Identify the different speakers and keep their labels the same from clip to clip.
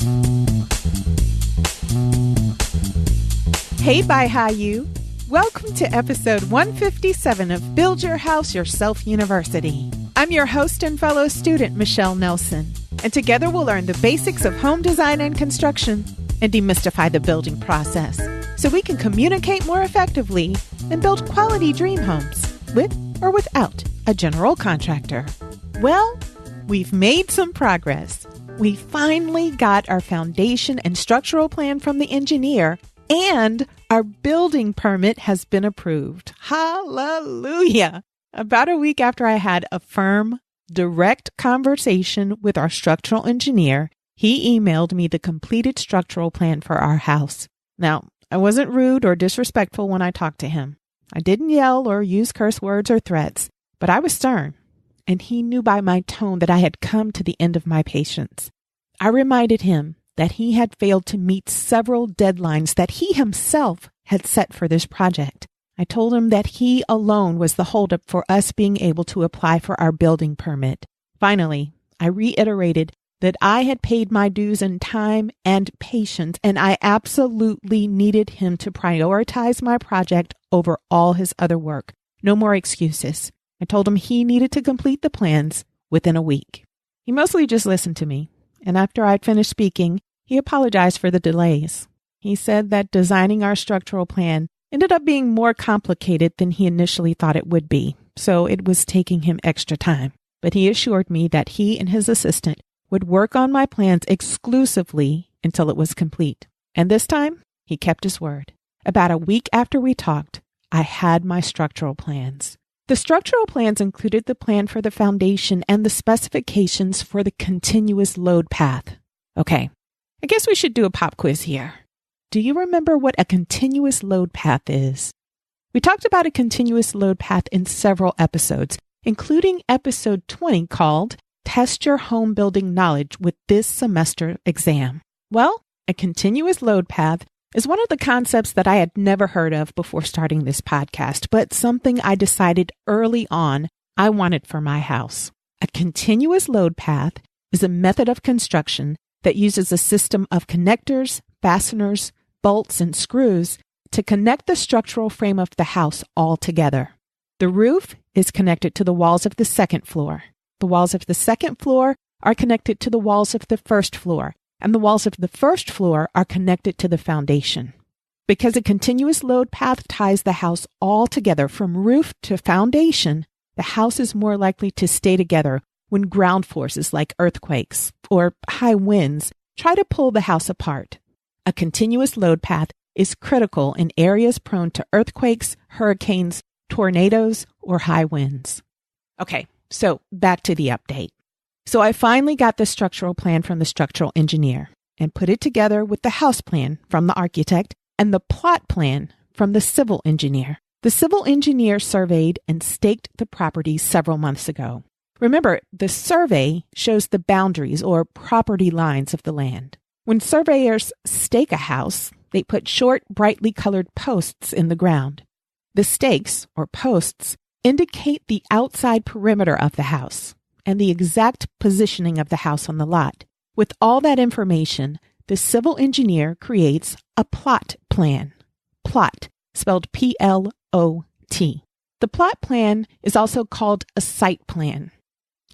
Speaker 1: Hey BYHYU! Welcome to episode 157 of Build Your House Yourself University. I'm your host and fellow student, Michelle Nelson, and together we'll learn the basics of home design and construction and demystify the building process so we can communicate more effectively and build quality dream homes with or without a general contractor. Well, we've made some progress. We finally got our foundation and structural plan from the engineer, and our building permit has been approved. Hallelujah! About a week after I had a firm, direct conversation with our structural engineer, he emailed me the completed structural plan for our house. Now, I wasn't rude or disrespectful when I talked to him. I didn't yell or use curse words or threats, but I was stern, and he knew by my tone that I had come to the end of my patience. I reminded him that he had failed to meet several deadlines that he himself had set for this project. I told him that he alone was the holdup for us being able to apply for our building permit. Finally, I reiterated that I had paid my dues in time and patience, and I absolutely needed him to prioritize my project over all his other work. No more excuses. I told him he needed to complete the plans within a week. He mostly just listened to me, and after I'd finished speaking, he apologized for the delays. He said that designing our structural plan ended up being more complicated than he initially thought it would be, so it was taking him extra time. But he assured me that he and his assistant would work on my plans exclusively until it was complete. And this time, he kept his word. About a week after we talked, I had my structural plans. The structural plans included the plan for the foundation and the specifications for the continuous load path. Okay, I guess we should do a pop quiz here. Do you remember what a continuous load path is? We talked about a continuous load path in several episodes, including episode 20 called Test Your Home Building Knowledge with This Semester Exam. Well, a continuous load path is one of the concepts that I had never heard of before starting this podcast, but something I decided early on I wanted for my house. A continuous load path is a method of construction that uses a system of connectors, fasteners, bolts, and screws to connect the structural frame of the house all together. The roof is connected to the walls of the second floor. The walls of the second floor are connected to the walls of the first floor, and the walls of the first floor are connected to the foundation. Because a continuous load path ties the house all together from roof to foundation, the house is more likely to stay together when ground forces like earthquakes or high winds try to pull the house apart. A continuous load path is critical in areas prone to earthquakes, hurricanes, tornadoes, or high winds. Okay, so back to the update. So I finally got the structural plan from the structural engineer and put it together with the house plan from the architect and the plot plan from the civil engineer. The civil engineer surveyed and staked the property several months ago. Remember, the survey shows the boundaries or property lines of the land. When surveyors stake a house, they put short, brightly colored posts in the ground. The stakes, or posts, indicate the outside perimeter of the house and the exact positioning of the house on the lot. With all that information, the civil engineer creates a plot plan. Plot, spelled P-L-O-T. The plot plan is also called a site plan.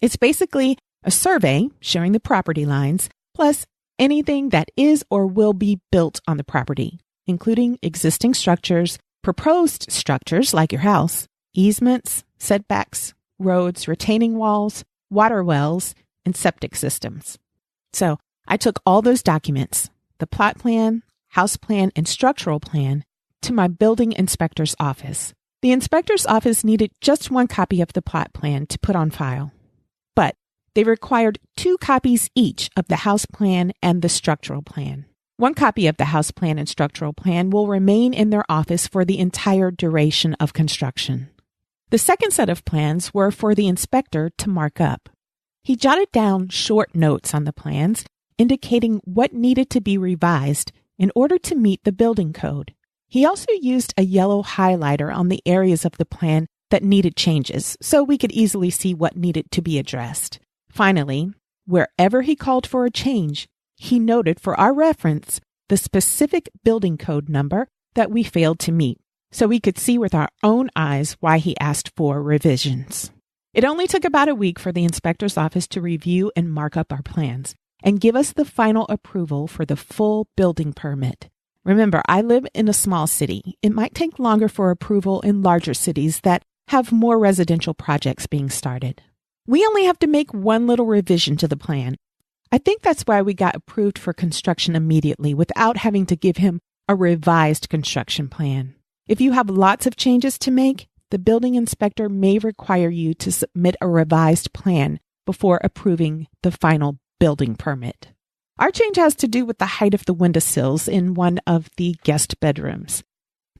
Speaker 1: It's basically a survey showing the property lines, plus anything that is or will be built on the property, including existing structures, proposed structures like your house, easements, setbacks, roads, retaining walls, water wells, and septic systems. So I took all those documents, the plot plan, house plan, and structural plan, to my building inspector's office. The inspector's office needed just one copy of the plot plan to put on file, but they required 2 copies each of the house plan and the structural plan. One copy of the house plan and structural plan will remain in their office for the entire duration of construction. The second set of plans were for the inspector to mark up. He jotted down short notes on the plans indicating what needed to be revised in order to meet the building code. He also used a yellow highlighter on the areas of the plan that needed changes so we could easily see what needed to be addressed. Finally, wherever he called for a change, He noted for our reference the specific building code number that we failed to meet, so we could see with our own eyes why he asked for revisions. It only took about a week for the inspector's office to review and mark up our plans and give us the final approval for the full building permit. Remember, I live in a small city. It might take longer for approval in larger cities that have more residential projects being started. We only have to make one little revision to the plan. I think that's why we got approved for construction immediately without having to give him a revised construction plan. If you have lots of changes to make, the building inspector may require you to submit a revised plan before approving the final building permit. Our change has to do with the height of the windowsills in one of the guest bedrooms.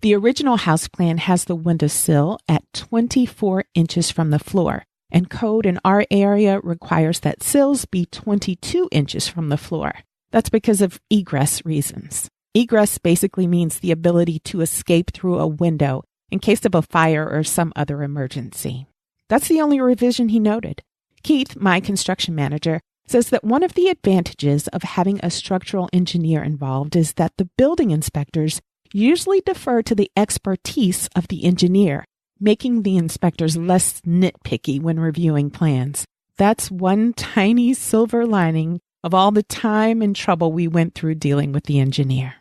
Speaker 1: The original house plan has the windowsill at 24 inches from the floor, and code in our area requires that sills be 22 inches from the floor. That's because of egress reasons. Egress basically means the ability to escape through a window in case of a fire or some other emergency. That's the only revision he noted. Keith, my construction manager, says that one of the advantages of having a structural engineer involved is that the building inspectors usually defer to the expertise of the engineer, making the inspectors less nitpicky when reviewing plans. That's one tiny silver lining of all the time and trouble we went through dealing with the engineer.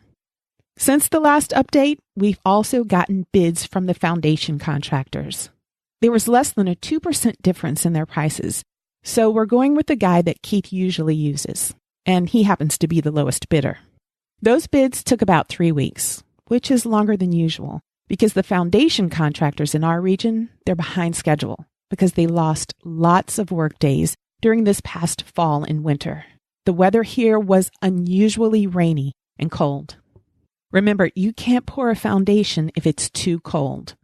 Speaker 1: Since the last update, we've also gotten bids from the foundation contractors. There was less than a 2% difference in their prices, so we're going with the guy that Keith usually uses, and he happens to be the lowest bidder. Those bids took about 3 weeks, which is longer than usual, because the foundation contractors in our region, they're behind schedule because they lost lots of work days during this past fall and winter. The weather here was unusually rainy and cold. Remember, you can't pour a foundation if it's too cold.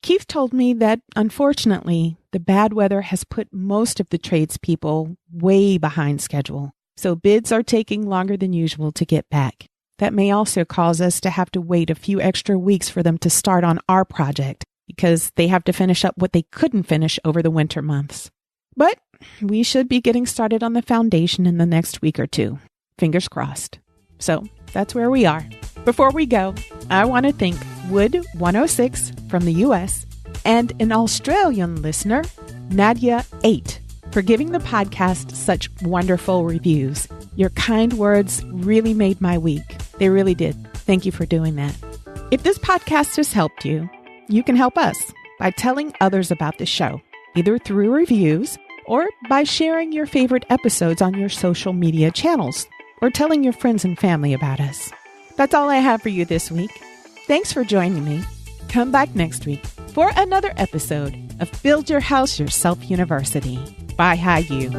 Speaker 1: Keith told me that, unfortunately, the bad weather has put most of the tradespeople way behind schedule, so bids are taking longer than usual to get back. That may also cause us to have to wait a few extra weeks for them to start on our project because they have to finish up what they couldn't finish over the winter months. But we should be getting started on the foundation in the next week or two. Fingers crossed. So that's where we are. Before we go, I want to thank Wood 106 from the US and an Australian listener, Nadia 8, for giving the podcast such wonderful reviews. Your kind words really made my week. They really did. Thank you for doing that. If this podcast has helped you, you can help us by telling others about the show, either through reviews or by sharing your favorite episodes on your social media channels or telling your friends and family about us. That's all I have for you this week. Thanks for joining me. Come back next week for another episode of Build Your House Yourself University. BYHYU.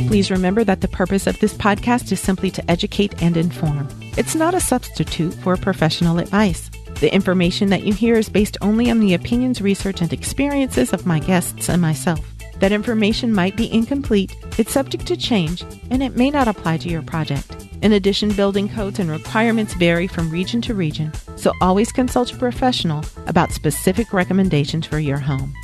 Speaker 1: Please remember that the purpose of this podcast is simply to educate and inform. It's not a substitute for professional advice. The information that you hear is based only on the opinions, research, and experiences of my guests and myself. That information might be incomplete, it's subject to change, and it may not apply to your project. In addition, building codes and requirements vary from region to region, so always consult a professional about specific recommendations for your home.